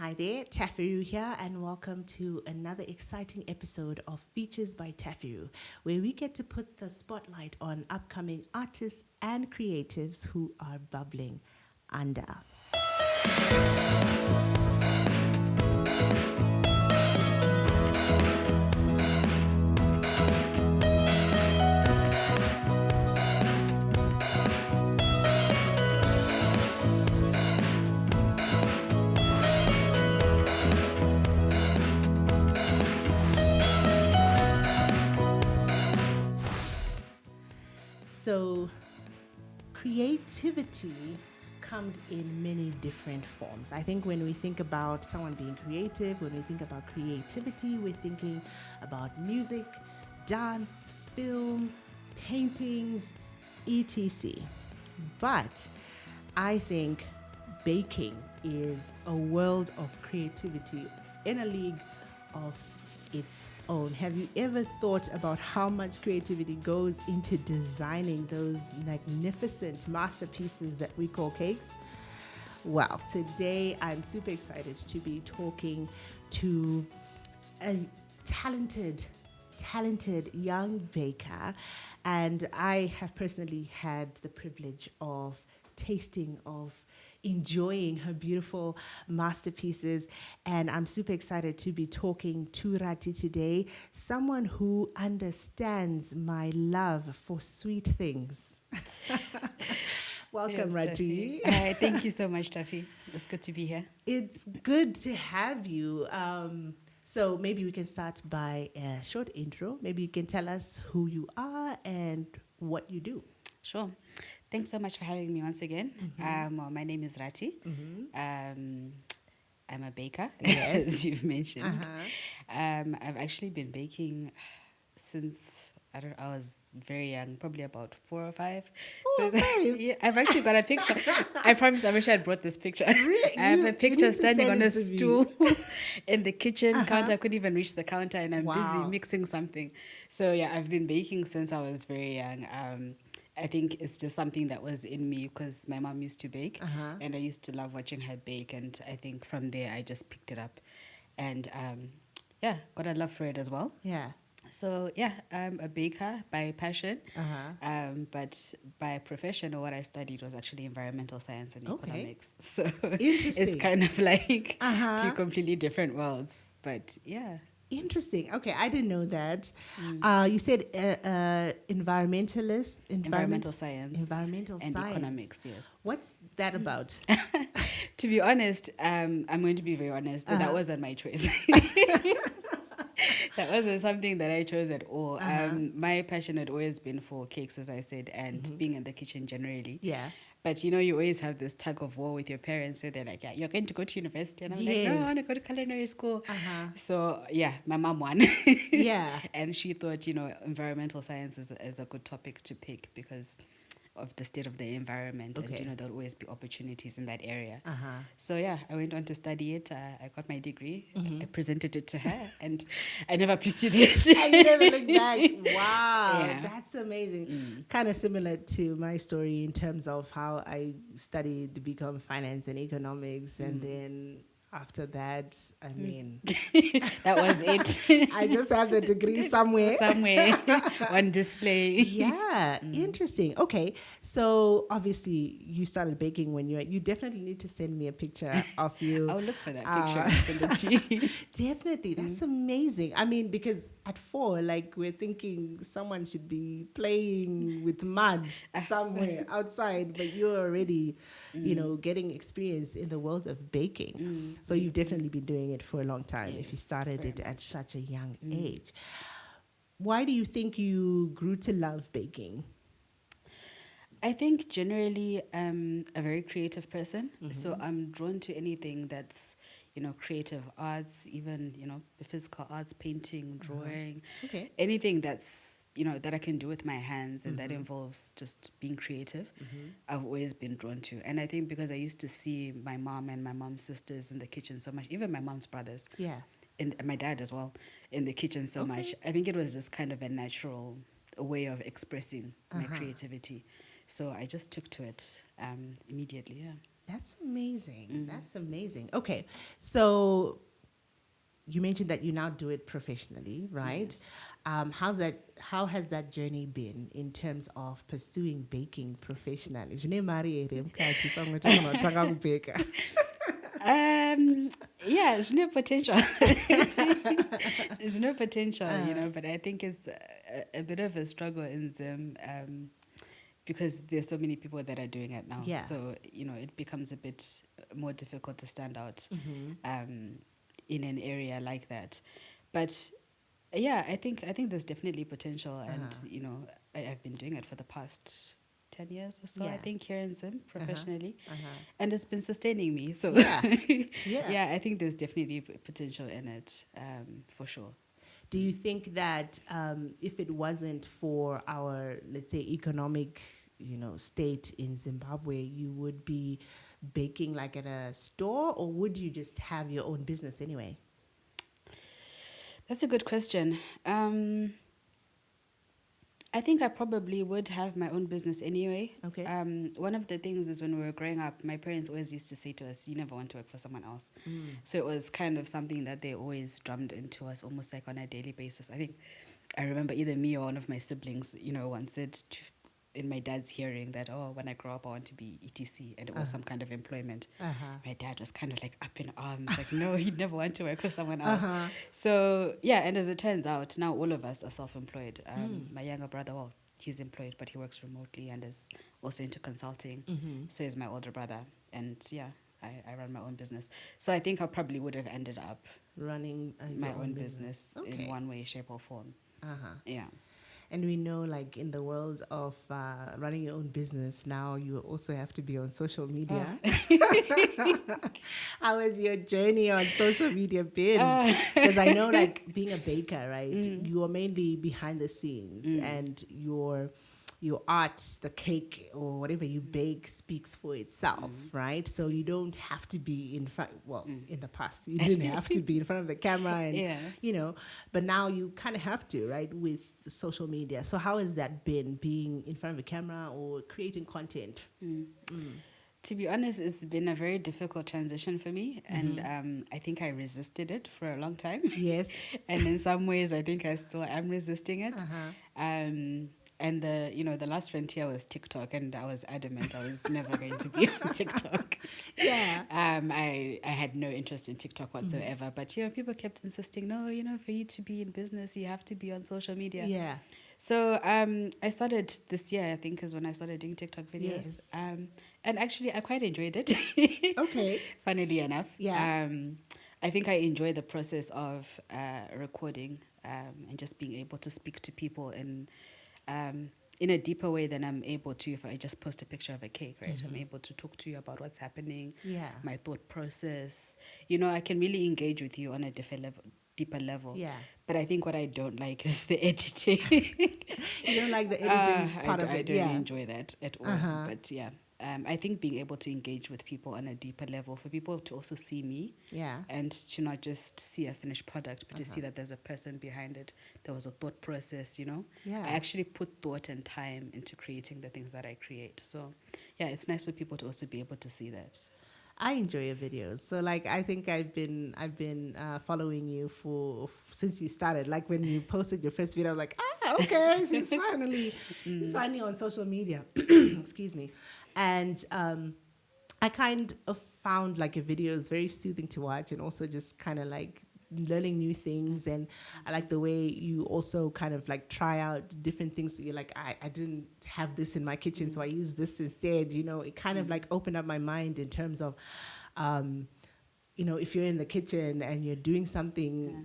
Hi there, TaffyRue here, and welcome to another exciting episode of Features by TaffyRue, where we get to put the spotlight on upcoming artists and creatives who are bubbling under. So, creativity comes in many different forms. I think when we think about someone being creative, when we think about creativity, we're thinking about music, dance, film, paintings, etc. But I think baking is a world of creativity in a league of its own. Have you ever thought about how much creativity goes into designing those magnificent masterpieces that we call cakes? Well, today I'm super excited to be talking to a talented young baker, and I have personally had the privilege of tasting, of enjoying her beautiful masterpieces, and I'm super excited to be talking to Rati today, someone who understands my love for sweet things. Welcome, Yes, Rati. Taffy. Thank you so much, Taffy. It's good to be here. It's good to have you. So maybe we can start by a short intro. Maybe you can tell us who you are and what you do. Sure. Thanks so much for having me once again. Well, my name is Rati. I'm a baker, Yes. as you've mentioned. Uh-huh. I've actually been baking since I was very young, probably about 4 or 5. Four or five? Yeah, I've actually got a picture. I promise. I wish I had brought this picture. Really? I have You a need picture to standing send on it a to me. stool in the kitchen counter. I couldn't even reach the counter, and I'm busy Wow. mixing something. So yeah, I've been baking since I was very young. I think it's just something that was in me because my mom used to bake, and I used to love watching her bake. And I think from there I just picked it up, and yeah, got a love for it as well. Yeah. So yeah, I'm a baker by passion, but by profession, or what I studied was actually environmental science and Okay. economics. So Interesting. it's kind of like Uh-huh. two completely different worlds. But yeah. Interesting. Okay, I didn't know that. You said Environmental science environmental and science. Economics, yes. What's that about? To be honest, I'm going to be very honest, that wasn't my choice. That wasn't something that I chose at all. My passion had always been for cakes, as I said, and being in the kitchen generally. Yeah. But you know, you always have this tug of war with your parents where they're like, yeah, you're going to go to university. And I'm like, no, I want to go to culinary school. So yeah, my mom won. Yeah. And she thought, environmental science is a good topic to pick because of the state of the environment. Okay. And, there'll always be opportunities in that area. So yeah, I went on to study it. I got my degree. I presented it to her and I never pursued it. And you never look back. Wow, Yeah. that's amazing. Kind of similar to my story in terms of how I studied to become finance and economics, and then after that, I mean, That was it. I just have the degree somewhere. Somewhere on display. Yeah, interesting. Okay, so obviously you started baking when you definitely need to send me a picture of you. I'll look for that picture and send it to you. Definitely, that's amazing. I mean, because at 4, like, we're thinking someone should be playing with mud somewhere outside, but you're already, getting experience in the world of baking. So you've definitely been doing it for a long time if you Yes, started very it at such a young age. Why do you think you grew to love baking? I think generally I'm a very creative person. So I'm drawn to anything that's, creative arts, even, physical arts, painting, drawing, Okay. anything that's, that I can do with my hands and that involves just being creative. I've always been drawn to. And I think because I used to see my mom and my mom's sisters in the kitchen so much, even my mom's brothers. Yeah. And my dad as well in the kitchen so much. I think it was just kind of a natural way of expressing my creativity. So I just took to it immediately, yeah. That's amazing. That's amazing. Okay, so you mentioned that you now do it professionally, right? Yes. How has that journey been in terms of pursuing baking professionally? Zvine mari here, mukadzi pamwe tokanotanga kubeka. Yeah, there's no potential. There's no potential, but I think it's a bit of a struggle in Zim because there's so many people that are doing it now. Yeah. So, it becomes a bit more difficult to stand out in an area like that. But yeah, I think there's definitely potential, and I've been doing it for the past 10 years or so, I think, here in Zim professionally, and it's been sustaining me. So yeah, I think there's definitely potential in it, for sure. Do you think that if it wasn't for our, let's say, economic, state in Zimbabwe, you would be baking like at a store, or would you just have your own business anyway? That's a good question. I think I probably would have my own business anyway. Okay. One of the things is when we were growing up, my parents always used to say to us, you never want to work for someone else. So it was kind of something that they always drummed into us almost like on a daily basis. I remember either me or one of my siblings, once said in my dad's hearing that, when I grow up, I want to be ETC, and it was some kind of employment. My dad was kind of like up in arms, like, no, he'd never want to work for someone else. So, yeah, and as it turns out, now all of us are self-employed. My younger brother, he's employed, but he works remotely and is also into consulting. So is my older brother. And, yeah, I run my own business. So I think I probably would have ended up running my own business in one way, shape, or form. Yeah. And we know, like, in the world of running your own business, now you also have to be on social media. How has your journey on social media been? Because I know, like, being a baker, right, you are mainly behind the scenes, and your art, the cake or whatever you bake speaks for itself, right? So you don't have to be in front, in the past, you didn't have to be in front of the camera and, but now you kind of have to, right, with social media. So how has that been, being in front of a camera or creating content? To be honest, it's been a very difficult transition for me, and I think I resisted it for a long time. Yes. And in some ways, I think I still am resisting it. And the last frontier was TikTok, and I was adamant I was never going to be on TikTok. Yeah. I had no interest in TikTok whatsoever, but people kept insisting, no, for you to be in business, you have to be on social media. Yeah. So I started this year, I think, is when I started doing TikTok videos. Yes. And actually, I quite enjoyed it. Okay. Funnily enough. Yeah. I think I enjoy the process of recording and just being able to speak to people in a deeper way than I'm able to if I just post a picture of a cake, right? I'm able to talk to you about what's happening, my thought process. I can really engage with you on a deeper level. Yeah. But I think what I don't like is the editing. You don't like the editing part of it? I don't enjoy that at all. But yeah. I think being able to engage with people on a deeper level, for people to also see me, and to not just see a finished product, but to see that there's a person behind it. There was a thought process, I actually put thought and time into creating the things that I create. So yeah, it's nice for people to also be able to see that. I enjoy your videos. So, like, I think I've been following you since you started. Like, when you posted your first video, I was like, okay, she's finally on social media. Excuse me. And I kind of found, like, your videos very soothing to watch, and also just kind of like learning new things. And I like the way you also kind of like try out different things that you're like, I didn't have this in my kitchen, so I use this instead. It kind of like opened up my mind in terms of if you're in the kitchen and you're doing something,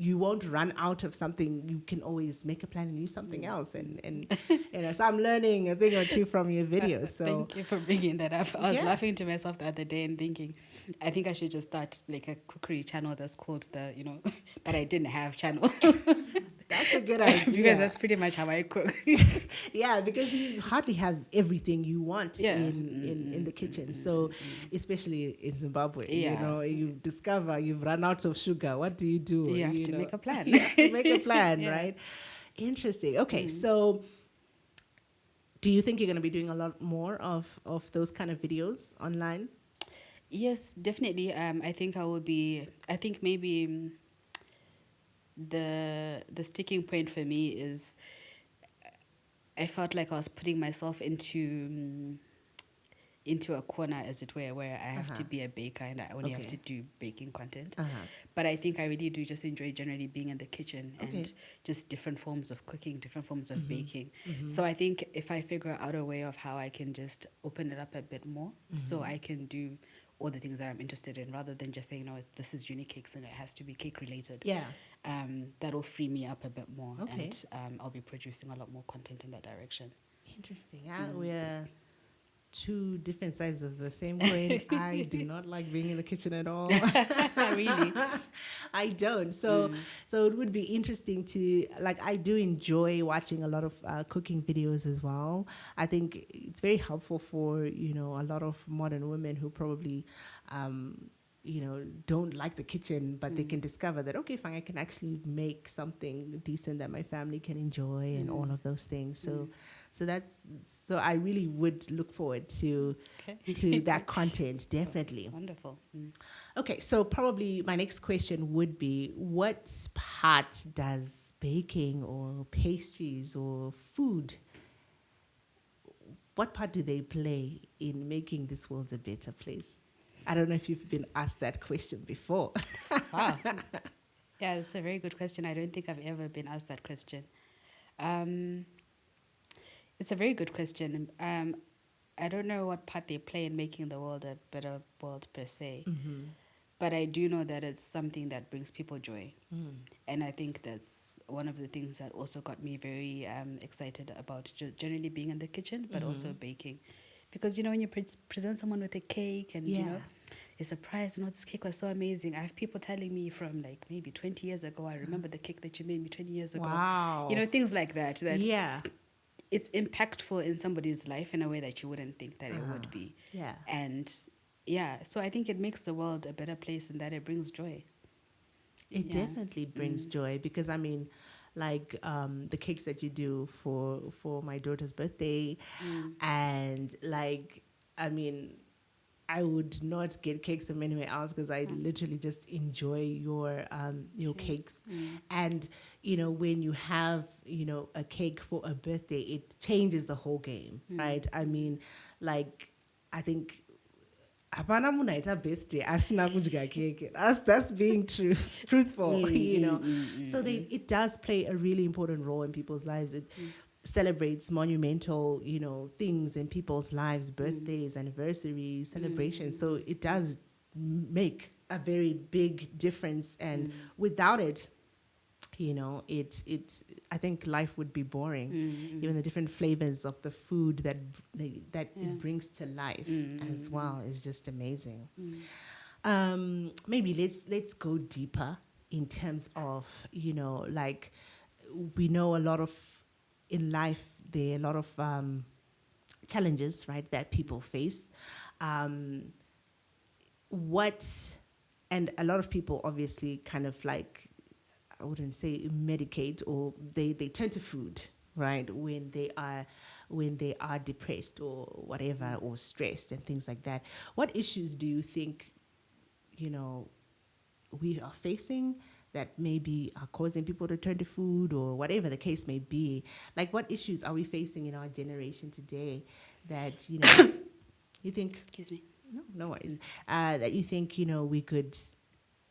you won't run out of something. You can always make a plan and use something else. And so I'm learning a thing or two from your videos. So thank you for bringing that up. I was laughing to myself the other day and thinking, I think I should just start like a cookery channel that's called but I didn't have channel. That's a good idea. Because that's pretty much how I cook. Yeah, because you hardly have everything you want in the kitchen. So especially in Zimbabwe, you discover you've run out of sugar. What do? You have to make a plan. You have to make a plan, right? Interesting. Okay, so Do you think you're going to be doing a lot more of those kind of videos online? Yes, definitely. I think I will be. I think maybe the sticking point for me is I felt like I was putting myself into a corner, as it were, where I have to be a baker and I only have to do baking content. But I think I really do just enjoy generally being in the kitchen and just different forms of cooking, different forms of baking. So I think if I figure out a way of how I can just open it up a bit more, so I can do all the things that I'm interested in, rather than just saying, no, this is Unicakes and it has to be cake related. Yeah. That'll free me up a bit more, Okay. and I'll be producing a lot more content in that direction. Interesting. We're two different sides of the same coin. I do not like being in the kitchen at all. Really? I don't. So it would be interesting to, like, I do enjoy watching a lot of cooking videos as well. I think it's very helpful for, a lot of modern women who probably don't like the kitchen, but they can discover that, okay, fine, I can actually make something decent that my family can enjoy and all of those things. So I really would look forward to that content, definitely. Wonderful. Okay, so probably my next question would be, what part does baking or pastries or food, what part do they play in making this world a better place? I don't know if you've been asked that question before. Wow. Yeah, it's a very good question. I don't think I've ever been asked that question. It's a very good question. I don't know what part they play in making the world a better world per se, but I do know that it's something that brings people joy. And I think that's one of the things that also got me very excited about generally being in the kitchen, but also baking. Because, when you present someone with a cake and, you're surprised, this cake was so amazing. I have people telling me from like maybe 20 years ago, I remember the cake that you made me 20 years ago. Wow. Things like that. Yeah. It's impactful in somebody's life in a way that you wouldn't think that it would be. Yeah. And so I think it makes the world a better place in that it brings joy. It definitely brings joy, because like the cakes that you do for my daughter's birthday, and like, I would not get cakes from anywhere else, because I literally just enjoy your cakes. And when you have a cake for a birthday, it changes the whole game, right? Like, I think hapana munhu aita birthday asina kudya cake. That's being truthful. So it does play a really important role in people's lives. It celebrates monumental things in people's lives, birthdays, anniversaries, celebrations. So it does make a very big difference, and without it, I think life would be boring. Even the different flavors of the food that it brings to life as well is just amazing. Maybe let's go deeper in terms of, like, we know a lot of, in life, there are a lot of challenges, right, that people face. And a lot of people obviously kind of like, I wouldn't say medicate, or they turn to food, right, when they are depressed or whatever, or stressed and things like that. What issues do you think we are facing that maybe are causing people to turn to food, or whatever the case may be? Like, what issues are we facing in our generation today that you think? Excuse me. No worries. That you think we could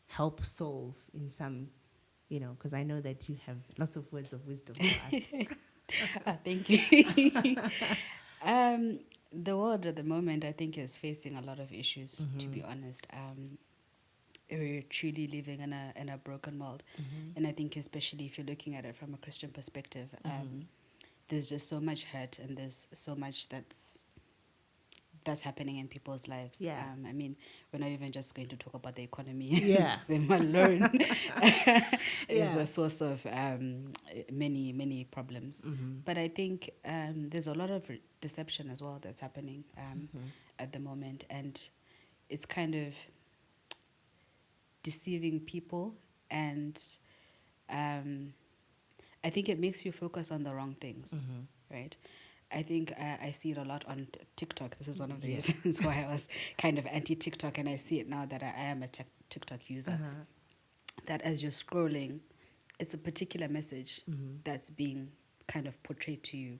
help solve in some. Because I know that you have lots of words of wisdom for us. Thank you. The world at the moment, I think, is facing a lot of issues, to be honest. We're truly living in a broken world. And I think, especially if you're looking at it from a Christian perspective, there's just so much hurt, and there's so much that's happening in people's lives. Yeah. We're not even just going to talk about the economy. Yeah. Same alone is a source of many, many problems. But I think there's a lot of deception as well that's happening at the moment. And it's kind of deceiving people. And I think it makes you focus on the wrong things, right? I think I see it a lot on TikTok. This is one of the reasons why I was kind of anti-TikTok, and I see it now that I am a TikTok user. That as you're scrolling, it's a particular message that's being kind of portrayed to you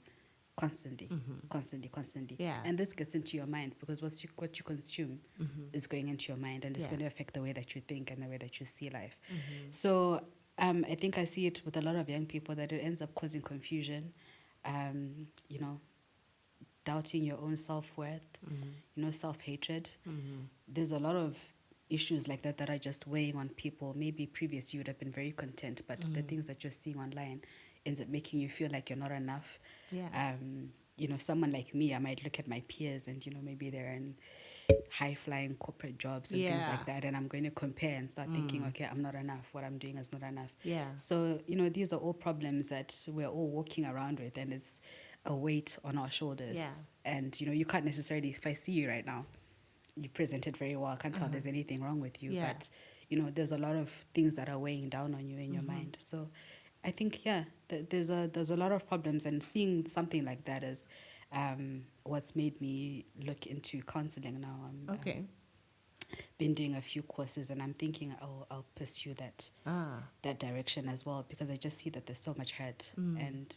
constantly, constantly. Yeah. And this gets into your mind because what you consume is going into your mind, and it's going to affect the way that you think and the way that you see life. So I think I see it with a lot of young people that it ends up causing confusion, you know, doubting your own self-worth, you know, self-hatred. There's a lot of issues like that that are just weighing on people. Maybe previously you would have been very content, but the things that you're seeing online ends up making you feel like you're not enough. You know, someone like me, I might look at my peers and, you know, maybe they're in high-flying corporate jobs and things like that, and I'm going to compare and start thinking, okay, I'm not enough. What I'm doing is not enough. So, you know, these are all problems that we're all walking around with, and it's a weight on our shoulders. And, you know, you can't necessarily, if I see you right now, you present it very well. I can't tell there's anything wrong with you, but, you know, there's a lot of things that are weighing down on you in your mind. So I think, there's a lot of problems, and seeing something like that is what's made me look into counseling now. I'm been doing a few courses, and I'm thinking I'll pursue that direction as well, because I just see that there's so much hurt, and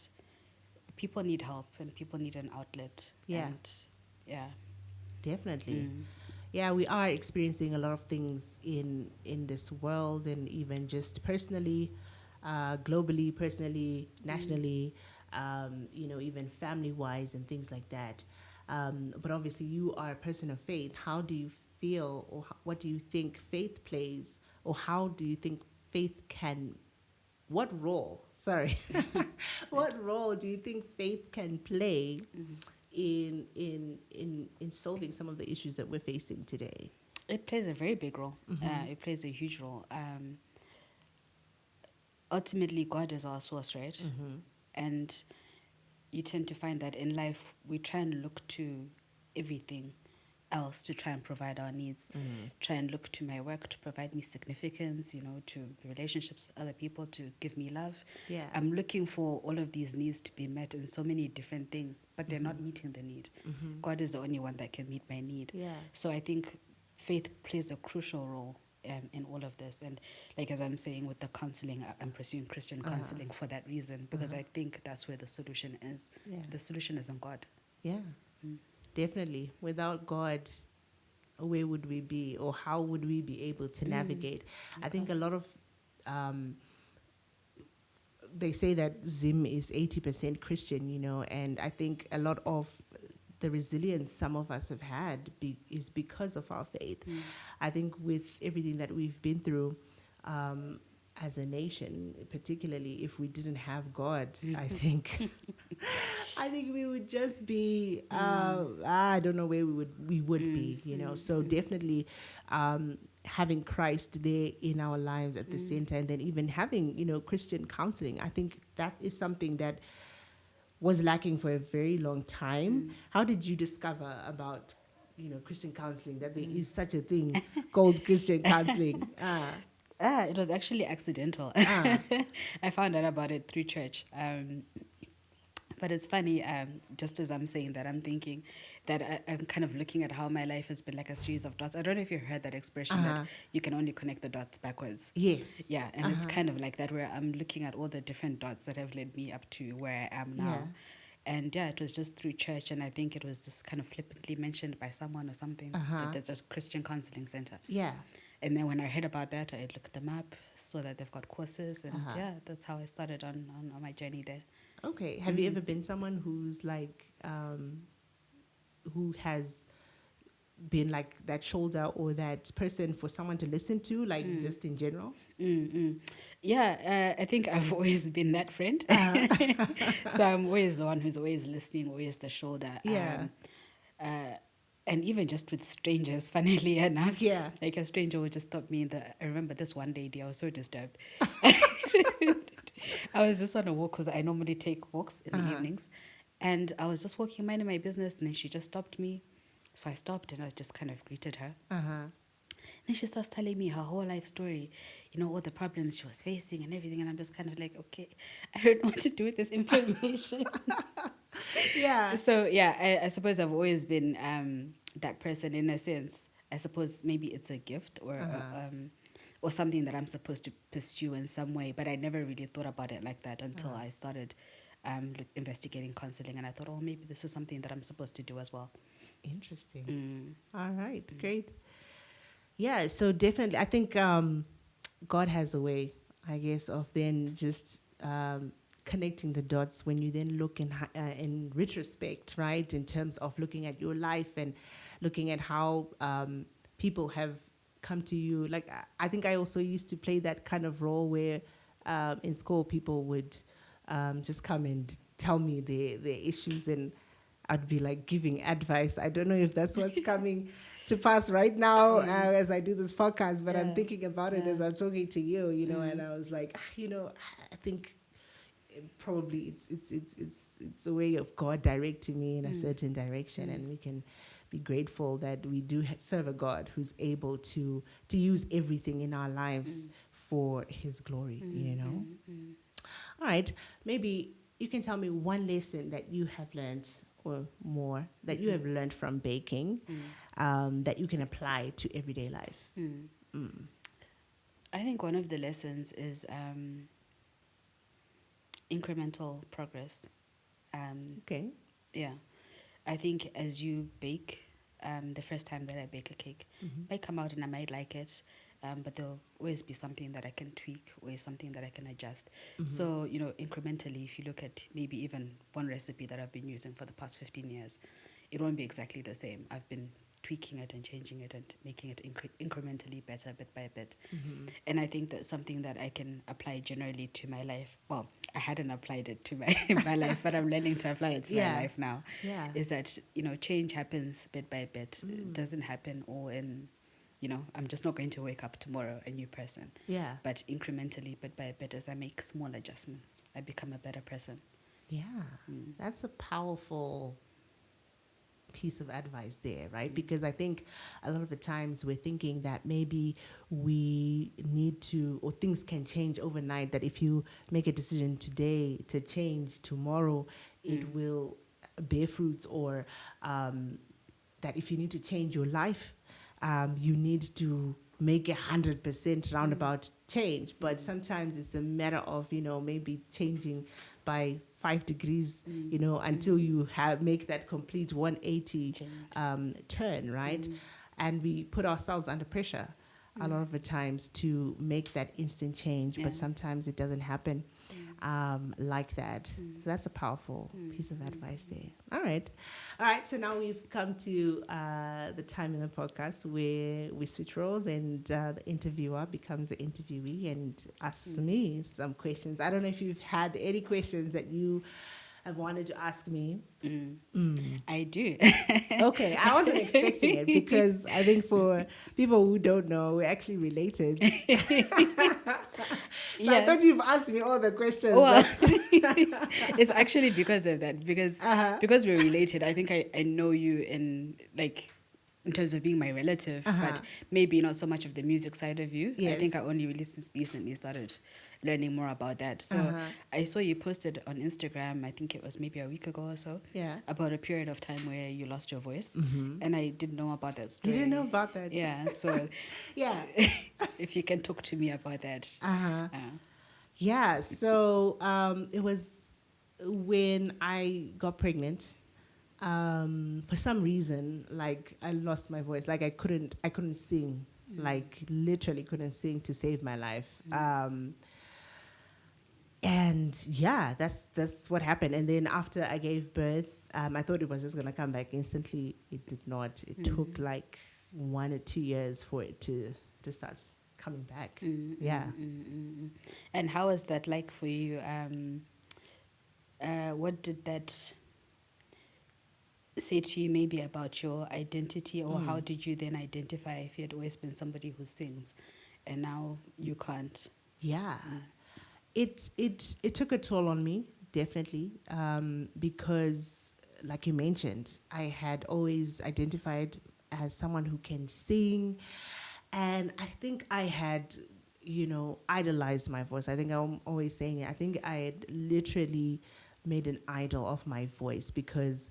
people need help, and people need an outlet. Definitely. Yeah, we are experiencing a lot of things in this world, and even just personally, globally, personally, nationally, you know, even family-wise and things like that. But obviously, you are a person of faith. How do you feel, or what do you think faith plays, or how do you think faith can? What role? Sorry, what role do you think faith can play in solving some of the issues that we're facing today? It plays a very big role. It plays a huge role. Ultimately, God is our source, right? And you tend to find that in life, we try and look to everything else to try and provide our needs. Try and look to my work to provide me significance, you know, to relationships with other people to give me love. I'm looking for all of these needs to be met in so many different things, but they're not meeting the need. God is the only one that can meet my need. So I think faith plays a crucial role in all of this. And like as I'm saying with the counseling, I'm pursuing Christian counseling for that reason, because I think that's where the solution is. The solution is in God. Definitely. Without God, where would we be, or how would we be able to navigate? I think a lot of they say that Zim is 80% Christian, you know, and I think a lot of the resilience some of us have had is because of our faith. I think with everything that we've been through, as a nation, particularly if we didn't have God, I think we would just be I don't know where we would be, you know. So definitely having Christ there in our lives at the center, and then even having, you know, Christian counseling, I think that is something that was lacking for a very long time. How did you discover about, you know, Christian counseling, that there is such a thing called Christian counseling? It was actually accidental. I found out about it through church. But it's funny, just as I'm saying that, I'm thinking that I'm kind of looking at how my life has been like a series of dots. I don't know if you heard that expression that you can only connect the dots backwards. Yes. Yeah, and it's kind of like that, where I'm looking at all the different dots that have led me up to where I am now. And it was just through church, and I think it was just kind of flippantly mentioned by someone or something that there's a Christian counseling center. And then when I heard about that, I looked them up, saw that they've got courses, and that's how I started on my journey there. Okay. Have you ever been someone who's like, who has been like that shoulder or that person for someone to listen to, like just in general? Yeah, I think I've always been that friend. So I'm always the one who's always listening, always the shoulder. And even just with strangers, funnily enough, like a stranger would just stop me. I remember this one lady, I was so disturbed. I was just on a walk, because I normally take walks in the evenings. And I was just walking, minding my business, and then she just stopped me. So I stopped, and I just kind of greeted her. Then she starts telling me her whole life story, all the problems she was facing and everything. And I'm just kind of like, okay, I don't know what to do with this information. Yeah. So, yeah, I suppose I've always been that person in a sense. I suppose maybe it's a gift or something that I'm supposed to pursue in some way. But I never really thought about it like that until I started investigating counseling. And I thought, oh, maybe this is something that I'm supposed to do as well. Interesting. All right, great. Yeah, so definitely, I think God has a way, I guess, of then just connecting the dots when you then look in retrospect, right? In terms of looking at your life and looking at how people have come to you. Like, I think I also used to play that kind of role where in school people would just come and tell me their issues, and I'd be like giving advice. I don't know if that's what's coming to pass right now as I do this podcast, but I'm thinking about it as I'm talking to you, and I was like, I think probably it's a way of God directing me in a certain direction, and we can be grateful that we do serve a God who's able to use everything in our lives for His glory. All right, maybe you can tell me one lesson that you have learned or more that you have learned from baking that you can apply to everyday life. I think one of the lessons is incremental progress. Okay. Yeah. I think as you bake, the first time that I bake a cake, might come out and I might like it, but there'll always be something that I can tweak, or something that I can adjust. So, incrementally, if you look at maybe even one recipe that I've been using for the past 15 years, it won't be exactly the same. I've been tweaking it and changing it and making it incrementally better bit by bit. And I think that's something that I can apply generally to my life. Well, I hadn't applied it to my life, but I'm learning to apply it to my life now. Yeah. Is that, change happens bit by bit. It doesn't happen all in, I'm just not going to wake up tomorrow a new person. Yeah. But incrementally, bit by bit, as I make small adjustments, I become a better person. Yeah. That's a powerful piece of advice there, right? Because I think a lot of the times we're thinking that maybe we need to, or things can change overnight, that if you make a decision today to change, tomorrow it will bear fruits, or that if you need to change your life, you need to make 100% roundabout change. But sometimes it's a matter of, maybe changing by 5 degrees, until you make that complete 180 turn, right? And we put ourselves under pressure a lot of the times to make that instant change, but sometimes it doesn't happen like that. So that's a powerful piece of advice there. All right. So now we've come to the time in the podcast where we switch roles, and the interviewer becomes the interviewee and asks me some questions. I don't know if you've had any questions that you have wanted to ask me. I do. Okay, I wasn't expecting it, because I think for people who don't know, we're actually related. So I thought you've asked me all the questions. Well, it's actually because of that. Because we're related, I think I know you in terms of being my relative, but maybe not so much of the music side of you. Yes. I think I only recently started learning more about that. So I saw you posted on Instagram, I think it was maybe a week ago or so, about a period of time where you lost your voice. And I didn't know about that story. You didn't know about that? Yeah, so yeah. if you can talk to me about that. Yeah, so it was when I got pregnant. For some reason, I lost my voice. I couldn't sing. Literally couldn't sing to save my life. And yeah, that's what happened. And then after I gave birth, I thought it was just gonna come back instantly. It did not. It took 1 or 2 years for it to start coming back. Yeah. And how was that like for you? What did that say to you maybe about your identity, or how did you then identify if you had always been somebody who sings and now you can't? Yeah. It took a toll on me, definitely, because, like you mentioned, I had always identified as someone who can sing, And I think I had, idolized my voice. I think I'm always saying it. I think I had literally made an idol of my voice because,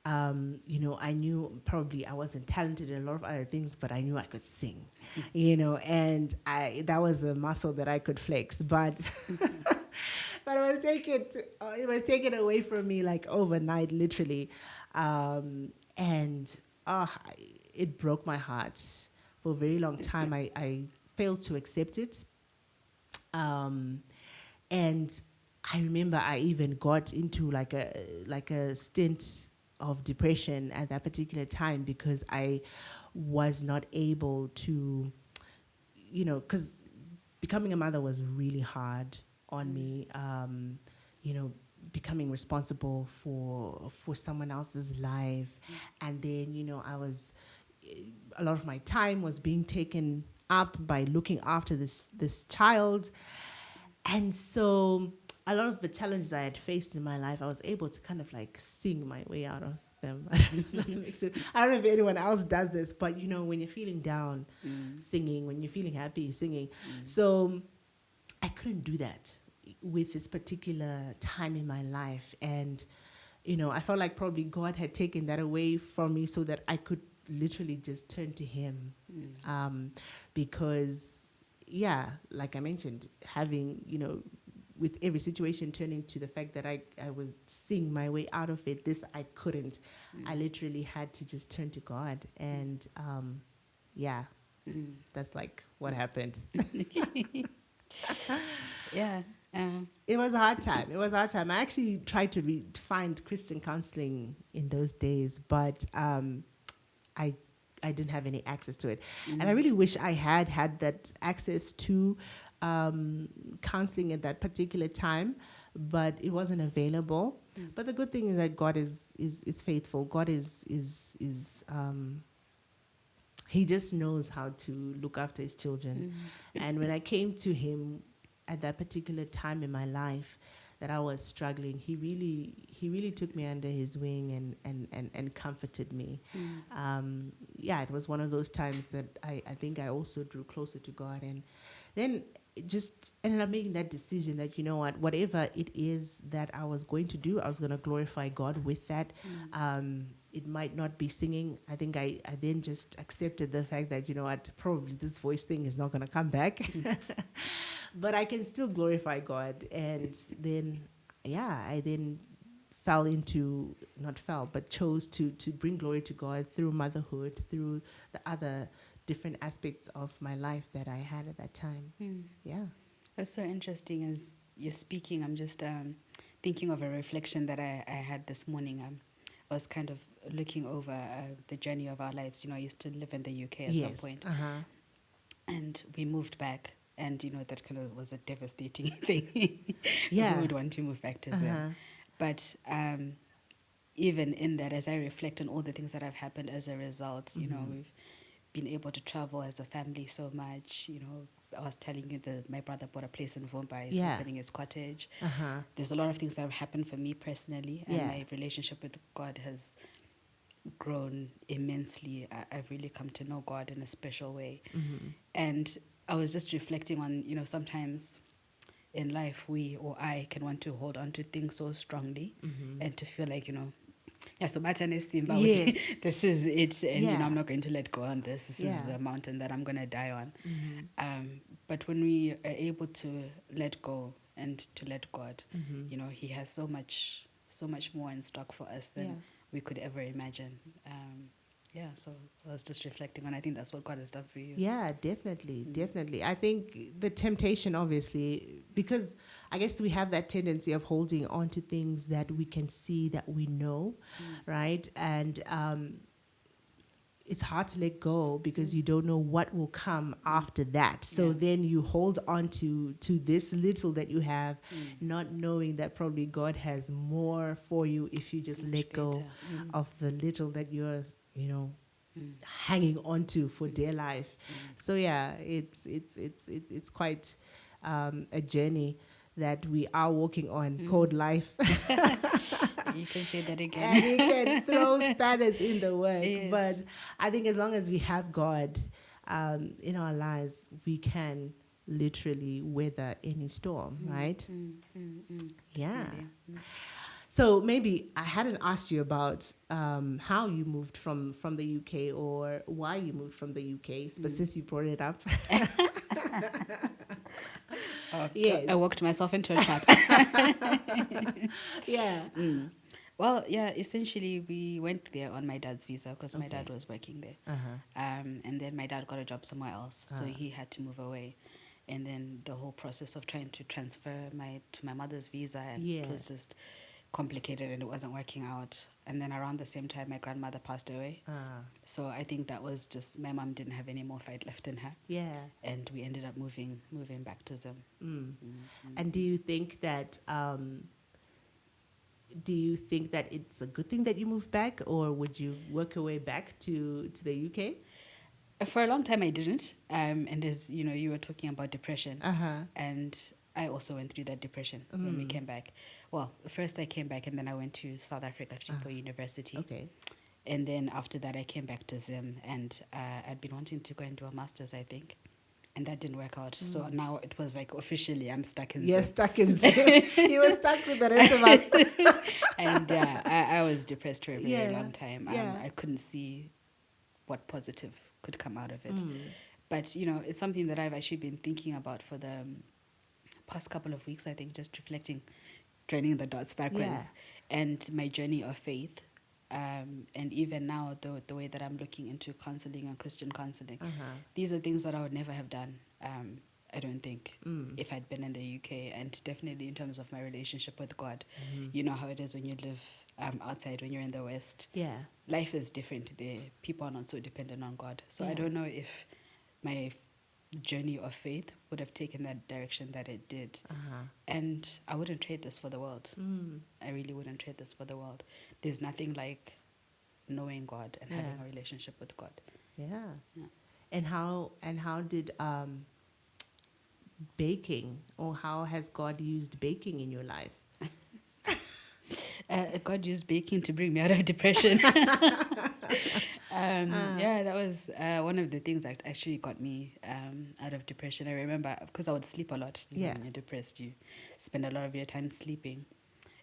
I knew probably I wasn't talented in a lot of other things, but I knew I could sing, and that was a muscle that I could flex. But but it was taken away from me like overnight, literally, and it broke my heart for a very long time. I failed to accept it, and I remember I even got into like a stint of depression at that particular time because I was not able to, because becoming a mother was really hard on me. You know, becoming responsible for someone else's life, and then I was, a lot of my time was being taken up by looking after this child, and so a lot of the challenges I had faced in my life, I was able to kind of like sing my way out of them. I don't know if that makes sense. I don't know if anyone else does this, but when you're feeling down, singing. When you're feeling happy, singing. So I couldn't do that with this particular time in my life. And, I felt like probably God had taken that away from me so that I could literally just turn to Him. Because, yeah, like I mentioned, having, with every situation turning to the fact that I would sing my way out of it, this I couldn't. I literally had to just turn to God. And, yeah, that's like what happened. Yeah. It was a hard time. I actually tried to find Christian counseling in those days, but I didn't have any access to it. And I really wish I had that access to counseling at that particular time, but it wasn't available. But the good thing is that God is faithful. God is He just knows how to look after His children. And when I came to Him at that particular time in my life that I was struggling, He really took me under His wing and comforted me. Yeah, it was one of those times that I think I also drew closer to God, and then it just ended up making that decision that, whatever it is that I was going to do, I was going to glorify God with that. It might not be singing. I think I then just accepted the fact that, probably this voice thing is not going to come back. But I can still glorify God. And then, yeah, I then chose to bring glory to God through motherhood, through the other different aspects of my life that I had at that time. Yeah. What's so interesting as you're speaking, I'm just thinking of a reflection that I had this morning. I was kind of looking over the journey of our lives. I used to live in the UK at some point. And we moved back. And, that kind of was a devastating thing. Yeah. Who would want to move back to as well? But even in that, as I reflect on all the things that have happened as a result, we've been able to travel as a family so much. I was telling you that my brother bought a place in Vomba. He's opening his cottage. There's a lot of things that have happened for me personally. And my relationship with God has grown immensely. I've really come to know God in a special way. And I was just reflecting on, sometimes in life I can want to hold on to things so strongly and to feel like, so this is it, and I'm not going to let go on this. This is the mountain that I'm going to die on. But when we are able to let go and to let God, He has so much more in stock for us than we could ever imagine. So I was just reflecting on, I think that's what God has done for you. Yeah, definitely. I think the temptation, obviously, because I guess we have that tendency of holding on to things that we can see, that we know, right? And it's hard to let go because you don't know what will come after that. So then you hold on to this little that you have, not knowing that probably God has more for you if you just let go of the little that you're hanging on to for dear life. So yeah, it's quite a journey that we are walking on called life. You can say that again. And you can throw spanners in the work. Yes. But I think as long as we have God, in our lives, we can literally weather any storm, right? Yeah. Maybe. So maybe I hadn't asked you about how you moved from the UK or why you moved from the UK, but since you brought it up. Oh, Yes. I walked myself into a trap. Yeah. Well, yeah, essentially we went there on my dad's visa because my dad was working there. And then my dad got a job somewhere else, so he had to move away. And then the whole process of trying to transfer to my mother's visa, it was just complicated and it wasn't working out. And then around the same time, my grandmother passed away. So I think that was just, my mom didn't have any more fight left in her. Yeah. And we ended up moving back to Zim. And do you think that it's a good thing that you moved back, or would you work your way back to the UK? For a long time, I didn't. And as you know, you were talking about depression. And I also went through that depression when we came back. Well, first I came back and then I went to South Africa for university. Okay. And then after that, I came back to Zim, and I'd been wanting to go and do a master's, I think. And that didn't work out. So now it was like officially I'm stuck in Zim. You're stuck in Zim. You were stuck with the rest of us. And I was depressed for a very long time. I couldn't see what positive could come out of it. But, you know, it's something that I've actually been thinking about for the past couple of weeks, I think, just reflecting, joining the dots backwards, and my journey of faith. And even now, the way that I'm looking into counseling and Christian counseling, these are things that I would never have done, I don't think, if I'd been in the UK. And definitely in terms of my relationship with God, you know how it is when you live outside, when you're in the West. Yeah. Life is different there. People are not so dependent on God. So I don't know if my journey of faith would have taken that direction that it did. And I wouldn't trade this for the world. I really wouldn't trade this for the world. There's nothing like knowing God and having a relationship with God. Yeah. And how did baking, or how has God used baking in your life? God used baking to bring me out of depression. Yeah, that was one of the things that actually got me out of depression. I remember, because I would sleep a lot. You know, when you're depressed, you spend a lot of your time sleeping.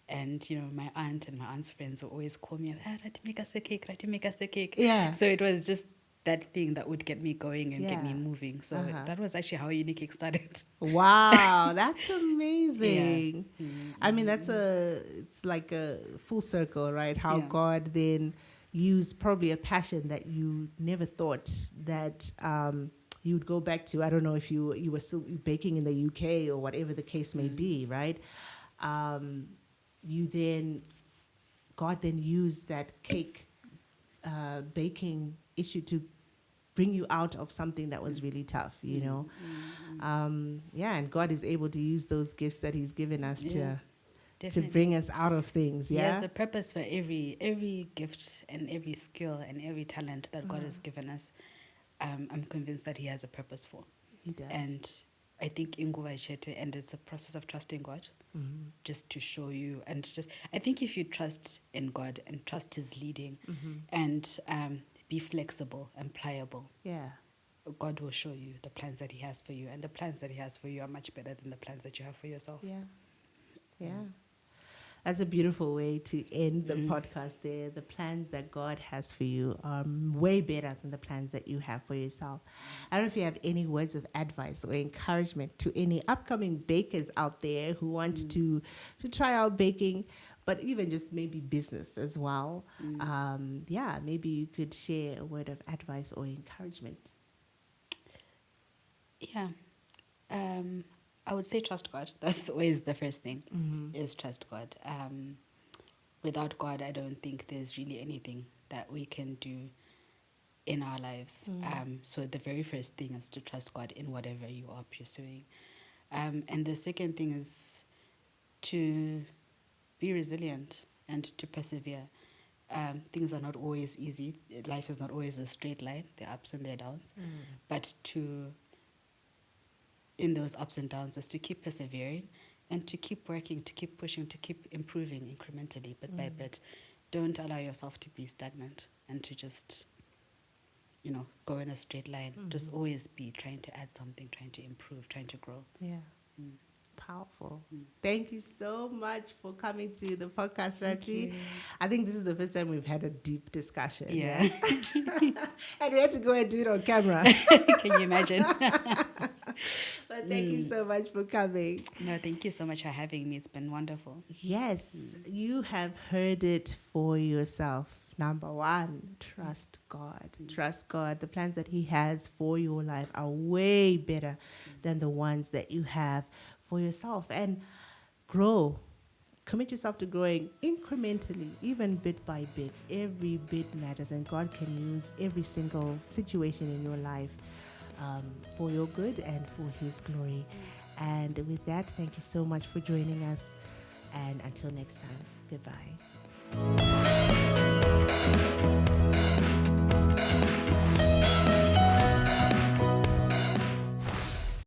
And, you know, my aunt and my aunt's friends would always call me, Rati, make us a cake, Rati, make us a cake. Yeah. So it was just that thing that would get me going and get me moving. So that was actually how Unicakes started. Wow, that's amazing. I mean, it's like a full circle, right? How God then used probably a passion that you never thought that you would go back to. I don't know if you were still baking in the UK or whatever the case may be, right? God then used that cake baking issue to bring you out of something that was really tough, you know. And God is able to use those gifts that He's given us to bring us out of things. He has a purpose for every gift and every skill and every talent that God has given us. I'm convinced that He has a purpose for. He does. And I think and it's a process of trusting God, just to show you, and just, I think if you trust in God and trust His leading, and be flexible and pliable, God will show you the plans that He has for you, and the plans that He has for you are much better than the plans that you have for yourself. That's a beautiful way to end the podcast there. The plans that God has for you are way better than the plans that you have for yourself. I don't know if you have any words of advice or encouragement to any upcoming bakers out there who want to try out baking, but even just maybe business as well. Maybe you could share a word of advice or encouragement. I would say trust God. That's always the first thing, is trust God. Without God, I don't think there's really anything that we can do in our lives. So the very first thing is to trust God in whatever you are pursuing. And the second thing is to be resilient and to persevere. Things are not always easy. Life is not always a straight line. There are ups and there are downs. But in those ups and downs is to keep persevering and to keep working, to keep pushing, to keep improving incrementally, bit by bit. Don't allow yourself to be stagnant and to just, go in a straight line. Just always be trying to add something, trying to improve, trying to grow. Yeah. Powerful. Thank you so much for coming to the podcast, Rati. I think this is the first time we've had a deep discussion. Yeah. And we had to go and do it on camera. Can you imagine? But thank you so much for coming. No, thank you so much for having me. It's been wonderful. Yes, you have heard it for yourself. Number one, trust God. Trust God. The plans that He has for your life are way better than the ones that you have for yourself. And grow. Commit yourself to growing incrementally, even bit by bit. Every bit matters, and God can use every single situation in your life for your good and for His glory. And with that, thank you so much for joining us. And until next time, goodbye.